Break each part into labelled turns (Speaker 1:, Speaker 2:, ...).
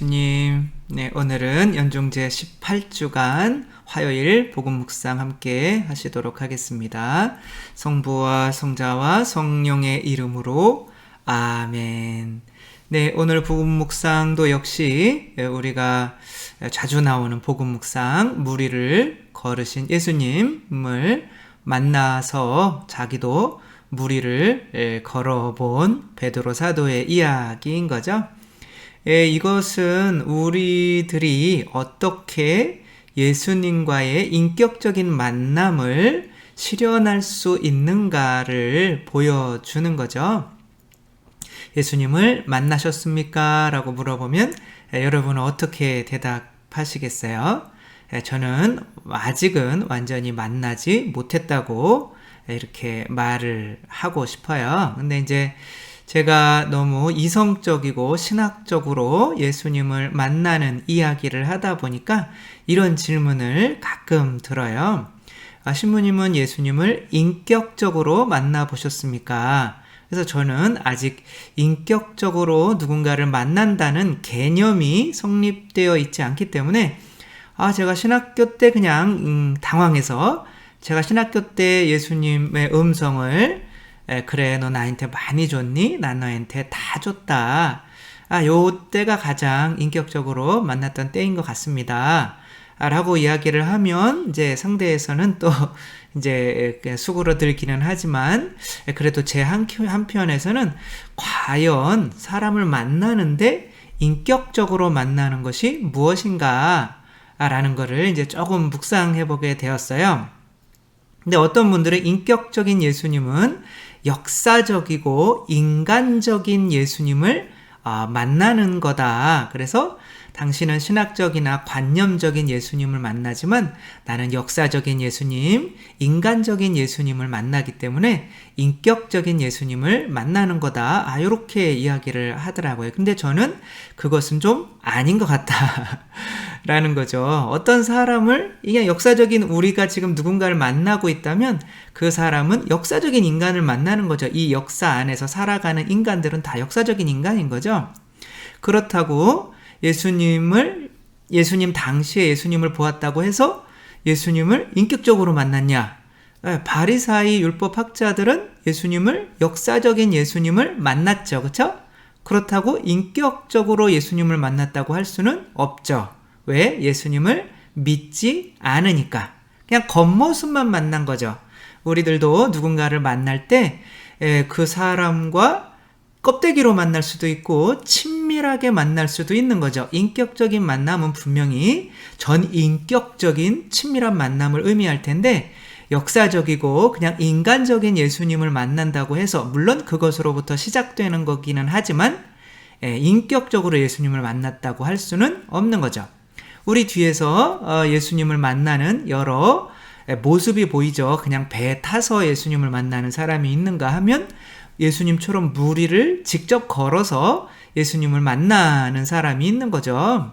Speaker 1: 예수님. 네, 오늘은 연중제 18주간 화요일 복음 묵상 함께 하시도록 하겠습니다. 성부와 성자와 성령의 이름으로 아멘. 네, 오늘 복음 묵상도 역시 우리가 자주 나오는 복음 묵상, 무리를 걸으신 예수님을 만나서 자기도 무리를 걸어본 베드로 사도의 이야기인 거죠. 이것은 우리들이 어떻게 예수님과의 인격적인 만남을 실현할 수 있는가를 보여주는 거죠. 예수님을 만나셨습니까? 라고 물어보면 여러분은 어떻게 대답하시겠어요? 저는 아직은 완전히 만나지 못했다고 이렇게 말을 하고 싶어요. 근데 이제 제가 너무 이성적이고 신학적으로 예수님을 만나는 이야기를 하다 보니까 이런 질문을 가끔 들어요. 신부님은 예수님을 인격적으로 만나보셨습니까? 그래서 저는 아직 인격적으로 누군가를 만난다는 개념이 성립되어 있지 않기 때문에 제가 신학교 때 그냥 당황해서 제가 신학교 때 예수님의 음성을 그래 너 나한테 많이 줬니? 난 너한테 다 줬다. 요 때가 가장 인격적으로 만났던 때인 것 같습니다. 라고 이야기를 하면 이제 상대에서는 또 이제 수그러들기는 하지만 그래도 제 한편에서는 과연 사람을 만나는데 인격적으로 만나는 것이 무엇인가 라는 거를 이제 조금 묵상해보게 되었어요. 근데 어떤 분들은 인격적인 예수님은 역사적이고 인간적인 예수님을 만나는 거다. 그래서 당신은 신학적이나 관념적인 예수님을 만나지만 나는 역사적인 예수님, 인간적인 예수님을 만나기 때문에 인격적인 예수님을 만나는 거다. 이렇게 이야기를 하더라고요. 근데 저는 그것은 좀 아닌 것 같다. 라는 거죠. 어떤 사람을, 이게 역사적인 우리가 지금 누군가를 만나고 있다면 그 사람은 역사적인 인간을 만나는 거죠. 이 역사 안에서 살아가는 인간들은 다 역사적인 인간인 거죠. 그렇다고 예수님 당시에 예수님을 보았다고 해서 예수님을 인격적으로 만났냐? 바리사이 율법학자들은 예수님을 역사적인 예수님을 만났죠. 그렇죠? 그렇다고 인격적으로 예수님을 만났다고 할 수는 없죠. 왜? 예수님을 믿지 않으니까. 그냥 겉모습만 만난 거죠. 우리들도 누군가를 만날 때 그 사람과 껍데기로 만날 수도 있고 친밀하게 만날 수도 있는 거죠. 인격적인 만남은 분명히 전인격적인 친밀한 만남을 의미할 텐데 역사적이고 그냥 인간적인 예수님을 만난다고 해서 물론 그것으로부터 시작되는 거기는 하지만 인격적으로 예수님을 만났다고 할 수는 없는 거죠. 우리 뒤에서 예수님을 만나는 여러 모습이 보이죠. 그냥 배에 타서 예수님을 만나는 사람이 있는가 하면 예수님처럼 무리를 직접 걸어서 예수님을 만나는 사람이 있는 거죠.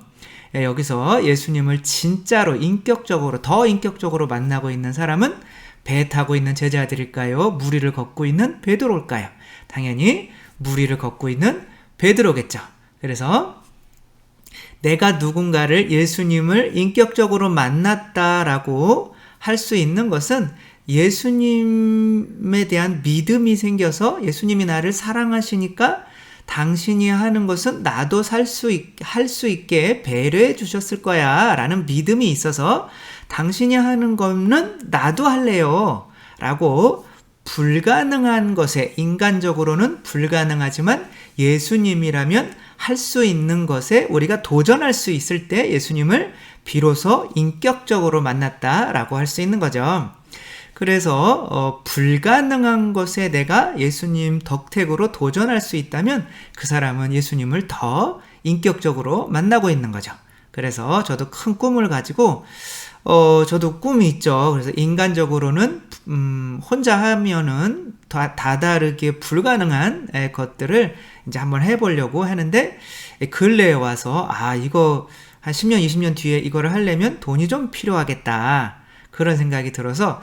Speaker 1: 여기서 예수님을 진짜로 인격적으로 더 인격적으로 만나고 있는 사람은 배 타고 있는 제자들일까요? 무리를 걷고 있는 베드로일까요? 당연히 무리를 걷고 있는 베드로겠죠. 그래서 내가 누군가를 예수님을 인격적으로 만났다라고 할 수 있는 것은 예수님에 대한 믿음이 생겨서 예수님이 나를 사랑하시니까 당신이 하는 것은 나도 할 수 있게 배려해 주셨을 거야 라는 믿음이 있어서 당신이 하는 거는 나도 할래요 라고 불가능한 것에 인간적으로는 불가능하지만 예수님이라면 할 수 있는 것에 우리가 도전할 수 있을 때 예수님을 비로소 인격적으로 만났다라고 할 수 있는 거죠. 그래서 불가능한 것에 내가 예수님 덕택으로 도전할 수 있다면 그 사람은 예수님을 더 인격적으로 만나고 있는 거죠. 그래서 저도 큰 꿈을 가지고 저도 꿈이 있죠. 그래서 인간적으로는 혼자 하면은 다다르게 불가능한 것들을 이제 한번 해보려고 하는데 근래에 와서 이거 한 10년, 20년 뒤에 이거를 하려면 돈이 좀 필요하겠다. 그런 생각이 들어서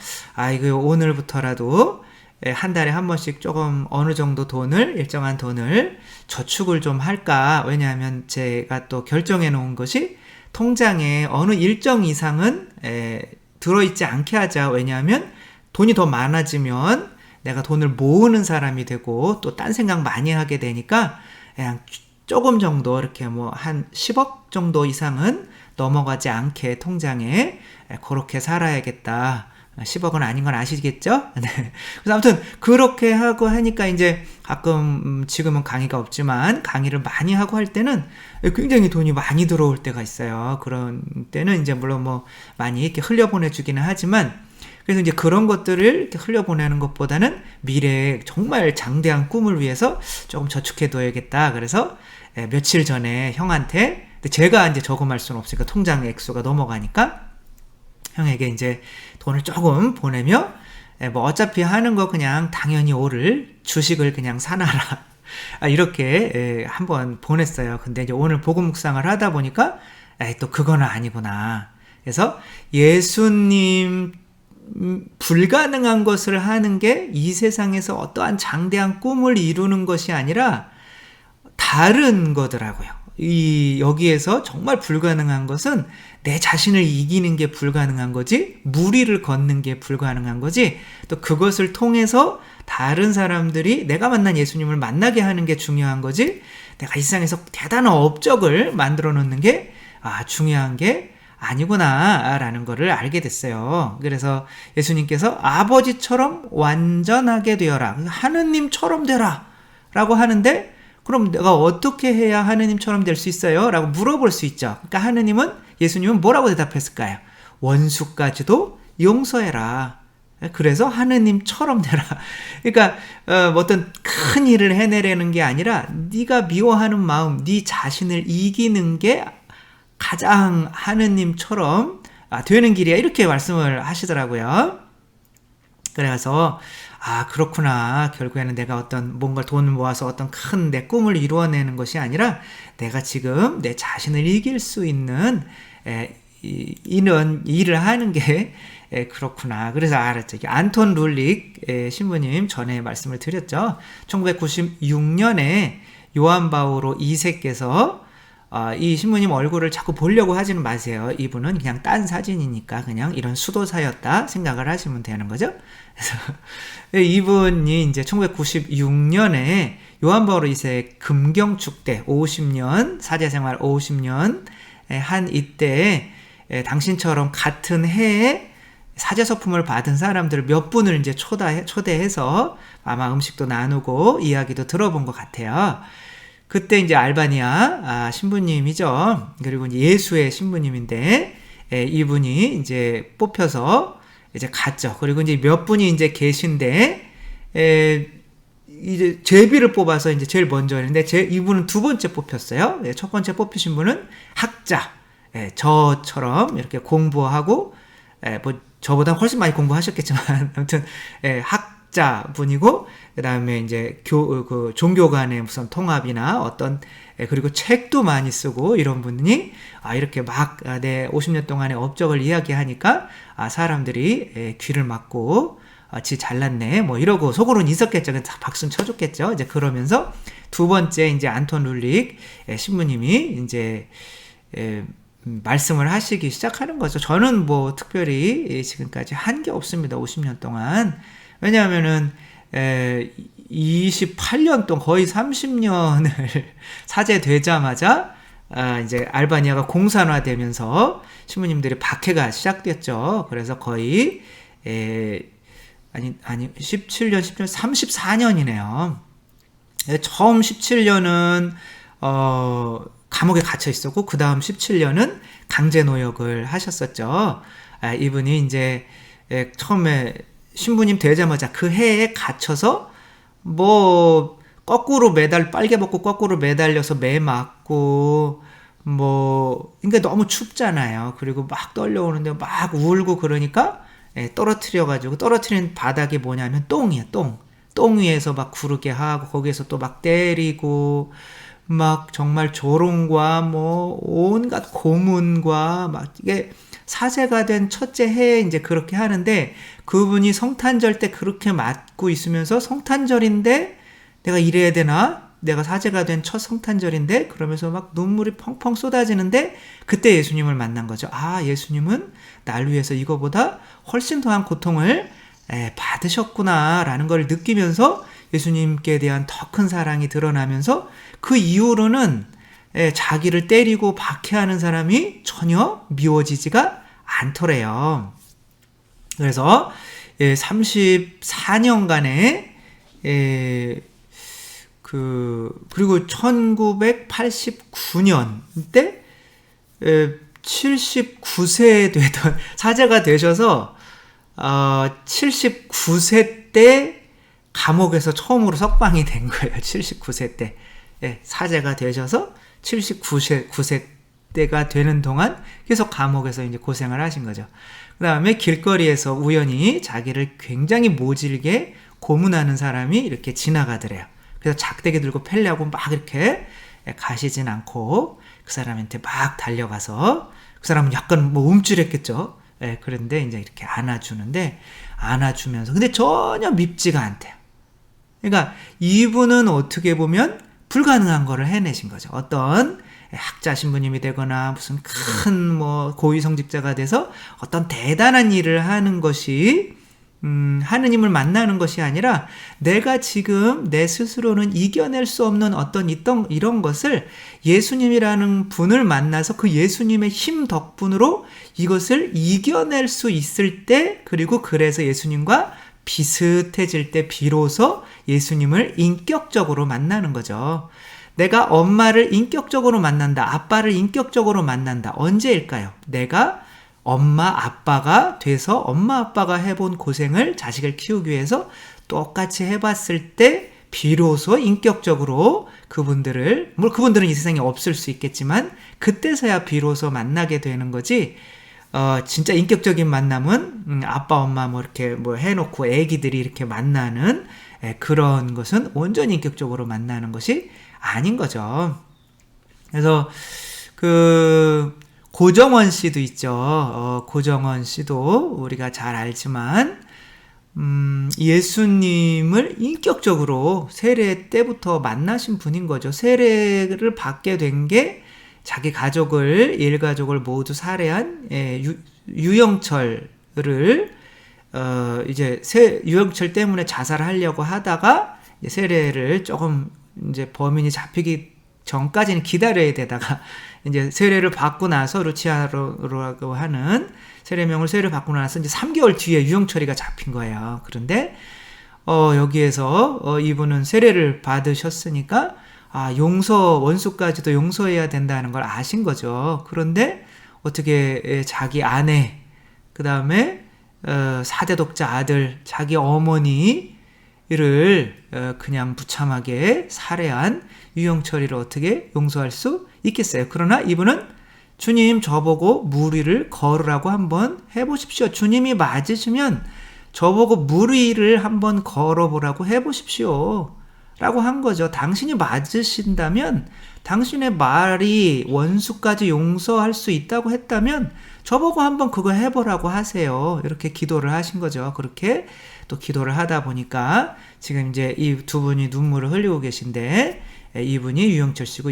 Speaker 1: 이거 오늘부터라도 한 달에 한 번씩 조금 어느 정도 돈을, 일정한 돈을 저축을 좀 할까? 왜냐하면 제가 또 결정해 놓은 것이 통장에 어느 일정 이상은 들어있지 않게 하자. 왜냐하면 돈이 더 많아지면 내가 돈을 모으는 사람이 되고 또 딴 생각 많이 하게 되니까 그냥 조금 정도 이렇게 뭐 한 10억 정도 이상은 넘어가지 않게 통장에 그렇게 살아야겠다. 10억은 아닌 건 아시겠죠? 네. 그래서 아무튼 그렇게 하고 하니까 이제 가끔 지금은 강의가 없지만 강의를 많이 하고 할 때는 굉장히 돈이 많이 들어올 때가 있어요. 그런 때는 이제 물론 뭐 많이 이렇게 흘려보내 주기는 하지만 그래서 이제 그런 것들을 이렇게 흘려보내는 것보다는 미래에 정말 장대한 꿈을 위해서 조금 저축해 둬야겠다. 그래서 며칠 전에 형한테 제가 이제 저금할 수는 없으니까 통장 액수가 넘어가니까 형에게 이제 돈을 조금 보내며 뭐 어차피 하는 거 그냥 당연히 오를 주식을 그냥 사놔라. 이렇게 한번 보냈어요. 근데 이제 오늘 복음 묵상을 하다 보니까 또 그거는 아니구나. 그래서 예수님 불가능한 것을 하는 게 이 세상에서 어떠한 장대한 꿈을 이루는 것이 아니라 다른 거더라고요. 여기에서 정말 불가능한 것은 내 자신을 이기는 게 불가능한 거지, 무리를 걷는 게 불가능한 거지, 또 그것을 통해서 다른 사람들이 내가 만난 예수님을 만나게 하는 게 중요한 거지, 내가 이 세상에서 대단한 업적을 만들어 놓는 게 중요한 게 아니구나 라는 거를 알게 됐어요. 그래서 예수님께서 아버지처럼 완전하게 되어라, 하느님처럼 되라 라고 하는데, 그럼 내가 어떻게 해야 하느님처럼 될 수 있어요? 라고 물어볼 수 있죠. 그러니까 예수님은 뭐라고 대답했을까요? 원수까지도 용서해라. 그래서 하느님처럼 되라. 그러니까 어떤 큰 일을 해내려는 게 아니라 네가 미워하는 마음, 네 자신을 이기는 게 가장 하느님처럼 되는 길이야. 이렇게 말씀을 하시더라고요. 그래서 그렇구나. 결국에는 내가 어떤 뭔가 돈을 모아서 어떤 큰 내 꿈을 이루어내는 것이 아니라 내가 지금 내 자신을 이길 수 있는 이런 일을 하는 게 그렇구나. 그래서 알았죠. 안톤 룰릭 신부님 전에 말씀을 드렸죠. 1996년에 요한 바오로 2세께서 이 신부님 얼굴을 자꾸 보려고 하지는 마세요. 이분은 그냥 딴 사진이니까 그냥 이런 수도사였다 생각을 하시면 되는 거죠. 그래서 이분이 이제 1996년에 요한 바오로 2세 금경축 때 50년 사제생활 50년 한 이때 당신처럼 같은 해에 사제서품을 받은 사람들 몇 분을 이제 초대해서 아마 음식도 나누고 이야기도 들어본 것 같아요. 그때 이제 알바니아 신부님이죠. 그리고 이제 예수의 신부님인데 이분이 이제 뽑혀서 이제 갔죠. 그리고 이제 몇 분이 이제 계신데 이제 제비를 뽑아서 이제 제일 먼저 했는데 이분은 두 번째 뽑혔어요. 첫 번째 뽑히신 분은 학자. 저처럼 이렇게 공부하고 뭐 저보다 훨씬 많이 공부하셨겠지만 아무튼 학자 분이고 그다음에 이제 종교 간의 무슨 통합이나 어떤 그리고 책도 많이 쓰고 이런 분이 이렇게 막 내 50년 동안의 업적을 이야기하니까 사람들이 귀를 막고 지 잘났네 뭐 이러고 속으로는 있었겠죠. 박수는 쳐줬겠죠. 이제 그러면서 두 번째 이제 안톤 룰릭 신부님이 이제 말씀을 하시기 시작하는 거죠. 저는 뭐 특별히 지금까지 한 게 없습니다. 50년 동안. 왜냐하면은 28년 동안 거의 30년을 사제되자마자 이제 알바니아가 공산화되면서 신부님들의 박해가 시작됐죠. 그래서 거의 17년 34년이네요. 처음 17년은 감옥에 갇혀 있었고 그 다음 17년은 강제노역을 하셨었죠. 이분이 이제 처음에 신부님 되자마자 그 해에 갇혀서 뭐 거꾸로 빨개 벗고 거꾸로 매달려서 매 맞고 뭐 그러니까 너무 춥잖아요. 그리고 막 떨려오는데 막 울고 그러니까 떨어뜨려가지고 떨어뜨린 바닥이 뭐냐면 똥이에요. 똥 위에서 막 구르게 하고 거기에서 또 막 때리고 막 정말 조롱과 뭐 온갖 고문과 막 이게 사제가 된 첫째 해에 이제 그렇게 하는데, 그분이 성탄절 때 그렇게 맞고 있으면서 성탄절인데 내가 이래야 되나? 내가 사제가 된 첫 성탄절인데? 그러면서 막 눈물이 펑펑 쏟아지는데 그때 예수님을 만난 거죠. 아, 예수님은 날 위해서 이거보다 훨씬 더한 고통을 받으셨구나라는 걸 느끼면서 예수님께 대한 더 큰 사랑이 드러나면서 그 이후로는 자기를 때리고 박해하는 사람이 전혀 미워지지가 않더래요. 그래서 34년간의 그리고 1989년 때 79세 되던 사제가 되셔서 79세 때 감옥에서 처음으로 석방이 된 거예요. 79세 때 사제가 되셔서 79세 때가 되는 동안 계속 감옥에서 이제 고생을 하신 거죠. 그 다음에 길거리에서 우연히 자기를 굉장히 모질게 고문하는 사람이 이렇게 지나가더래요. 그래서 작대기 들고 펠려하고 막 이렇게 가시진 않고 그 사람한테 막 달려가서, 그 사람은 약간 뭐 움찔했겠죠. 그런데 이제 이렇게 안아주면서 근데 전혀 밉지가 않대요. 그러니까 이분은 어떻게 보면 불가능한 거를 해내신 거죠. 어떤 학자 신부님이 되거나 무슨 큰 뭐 고위성직자가 돼서 어떤 대단한 일을 하는 것이 하느님을 만나는 것이 아니라, 내가 지금 내 스스로는 이겨낼 수 없는 어떤 이런 것을 예수님이라는 분을 만나서 그 예수님의 힘 덕분으로 이것을 이겨낼 수 있을 때, 그리고 그래서 예수님과 비슷해질 때 비로소 예수님을 인격적으로 만나는 거죠. 내가 엄마를 인격적으로 만난다, 아빠를 인격적으로 만난다. 언제일까요? 내가 엄마 아빠가 돼서 엄마 아빠가 해본 고생을 자식을 키우기 위해서 똑같이 해봤을 때 비로소 인격적으로 그분들은 이 세상에 없을 수 있겠지만 그때서야 비로소 만나게 되는 거지. 진짜 인격적인 만남은 아빠 엄마 뭐 이렇게 뭐 해놓고 애기들이 이렇게 만나는 그런 것은 온전히 인격적으로 만나는 것이 아닌 거죠. 그래서 고정원 씨도 있죠. 고정원 씨도 우리가 잘 알지만 예수님을 인격적으로 세례 때부터 만나신 분인 거죠. 세례를 받게 된 게 자기 가족을, 일가족을 모두 살해한 유영철을 이제 유영철 때문에 자살하려고 하다가 세례를 조금 이제 범인이 잡히기 전까지는 기다려야 되다가 이제 세례를 받고 나서 루치아로라고 하는 세례명을 세례를 받고 나서 이제 3개월 뒤에 유영철이가 잡힌 거예요. 그런데 여기에서 이분은 세례를 받으셨으니까 원수까지도 용서해야 된다는 걸 아신 거죠. 그런데 어떻게 자기 아내, 그 다음에 4대 독자 아들, 자기 어머니를 그냥 무참하게 살해한 유영철이를 어떻게 용서할 수 있겠어요? 그러나 이분은 주님, 저보고 물 위를 걸으라고 한번 해보십시오. 주님이 맞으시면 저보고 물 위를 한번 걸어보라고 해보십시오 라고 한 거죠. 당신이 맞으신다면, 당신의 말이 원수까지 용서할 수 있다고 했다면 저보고 한번 그거 해보라고 하세요. 이렇게 기도를 하신 거죠. 그렇게 또 기도를 하다 보니까 지금 이제 이 두 분이 눈물을 흘리고 계신데, 이분이 유영철 씨고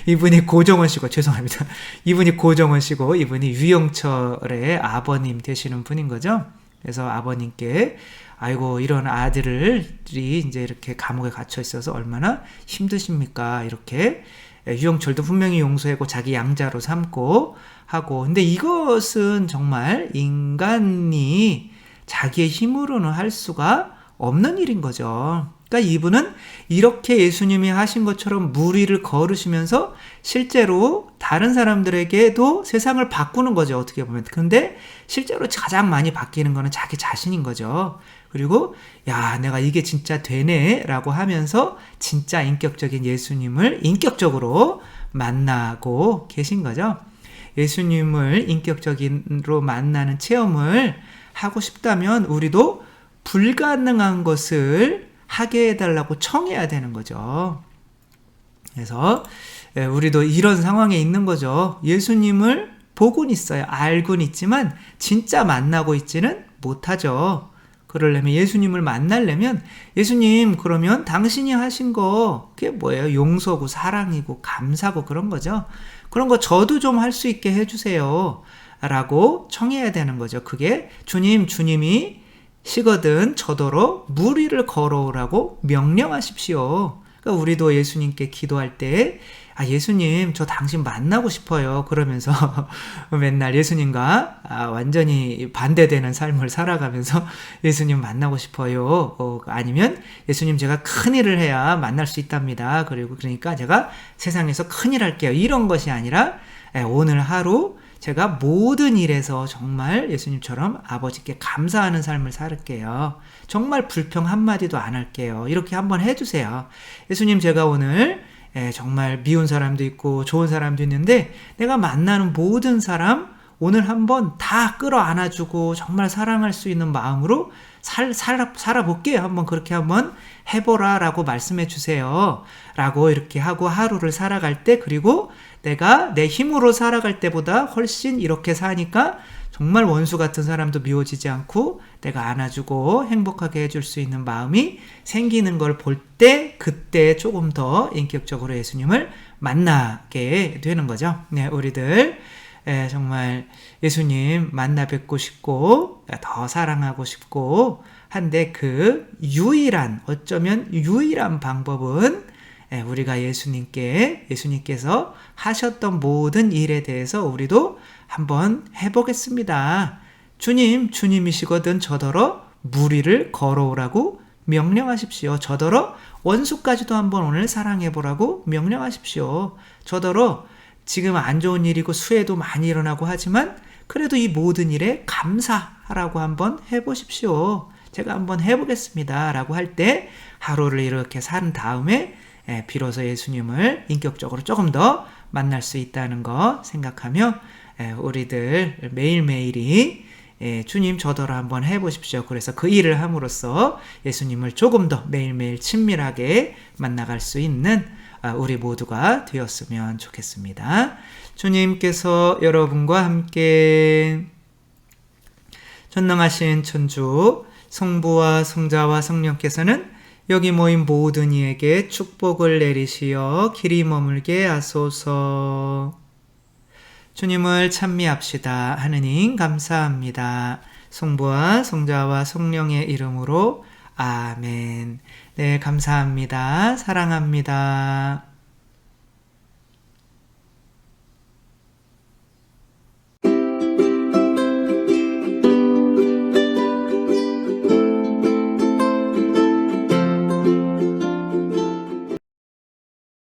Speaker 1: 이분이 고정원 씨고, 죄송합니다. 이분이 고정원 씨고 이분이 유영철의 아버님 되시는 분인 거죠. 그래서 아버님께 아이고, 이런 아들이 이제 이렇게 감옥에 갇혀 있어서 얼마나 힘드십니까? 이렇게 유영철도 분명히 용서하고 자기 양자로 삼고 하고, 근데 이것은 정말 인간이 자기의 힘으로는 할 수가 없는 일인 거죠. 그러니까 이분은 이렇게 예수님이 하신 것처럼 물 위를 걸으시면서 실제로 다른 사람들에게도 세상을 바꾸는 거죠, 어떻게 보면. 근데 실제로 가장 많이 바뀌는 거는 자기 자신인 거죠. 그리고 내가 이게 진짜 되네 라고 하면서 진짜 인격적인 예수님을 인격적으로 만나고 계신 거죠. 예수님을 인격적으로 만나는 체험을 하고 싶다면 우리도 불가능한 것을 하게 해달라고 청해야 되는 거죠. 그래서 우리도 이런 상황에 있는 거죠. 예수님을 보고는 있어요. 알고는 있지만 진짜 만나고 있지는 못하죠. 그러려면 예수님을 만나려면 예수님 그러면 당신이 하신 거 그게 뭐예요? 용서고 사랑이고 감사고 그런 거죠. 그런 거 저도 좀 할 수 있게 해주세요. 라고 청해야 되는 거죠. 그게 주님이 시거든 저더러 물 위를 걸어오라고 명령하십시오. 그러니까 우리도 예수님께 기도할 때 예수님 저 당신 만나고 싶어요. 그러면서 맨날 예수님과 완전히 반대되는 삶을 살아가면서 예수님 만나고 싶어요. 아니면 예수님 제가 큰일을 해야 만날 수 있답니다. 그러니까 제가 세상에서 큰일 할게요. 이런 것이 아니라 오늘 하루 제가 모든 일에서 정말 예수님처럼 아버지께 감사하는 삶을 살을게요. 정말 불평 한마디도 안 할게요. 이렇게 한번 해주세요. 예수님 제가 오늘 정말 미운 사람도 있고 좋은 사람도 있는데 내가 만나는 모든 사람 오늘 한번 다 끌어안아주고 정말 사랑할 수 있는 마음으로 살아볼게요. 한번 그렇게 한번 해보라 라고 말씀해 주세요. 라고 이렇게 하고 하루를 살아갈 때 그리고 내가 내 힘으로 살아갈 때보다 훨씬 이렇게 사니까 정말 원수 같은 사람도 미워지지 않고 내가 안아주고 행복하게 해줄 수 있는 마음이 생기는 걸 볼 때 그때 조금 더 인격적으로 예수님을 만나게 되는 거죠. 네, 우리들 정말 예수님 만나 뵙고 싶고 더 사랑하고 싶고 한데 그 어쩌면 유일한 방법은 우리가 예수님께서 하셨던 모든 일에 대해서 우리도 한번 해보겠습니다. 주님이시거든 저더러 물 위를 걸어오라고 명령하십시오. 저더러 원수까지도 한번 오늘 사랑해보라고 명령하십시오. 저더러 지금 안 좋은 일이고 수해도 많이 일어나고 하지만 그래도 이 모든 일에 감사하라고 한번 해보십시오. 제가 한번 해보겠습니다. 라고 할 때 하루를 이렇게 산 다음에 비로소 예수님을 인격적으로 조금 더 만날 수 있다는 거 생각하며 우리들 매일매일이 주님 저더러 한번 해보십시오. 그래서 그 일을 함으로써 예수님을 조금 더 매일매일 친밀하게 만나갈 수 있는 우리 모두가 되었으면 좋겠습니다. 주님께서 여러분과 함께 전능하신 천주 성부와 성자와 성령께서는 여기 모인 모든 이에게 축복을 내리시어 길이 머물게 하소서. 주님을 찬미합시다. 하느님 감사합니다. 성부와 성자와 성령의 이름으로 아멘. 네, 감사합니다. 사랑합니다.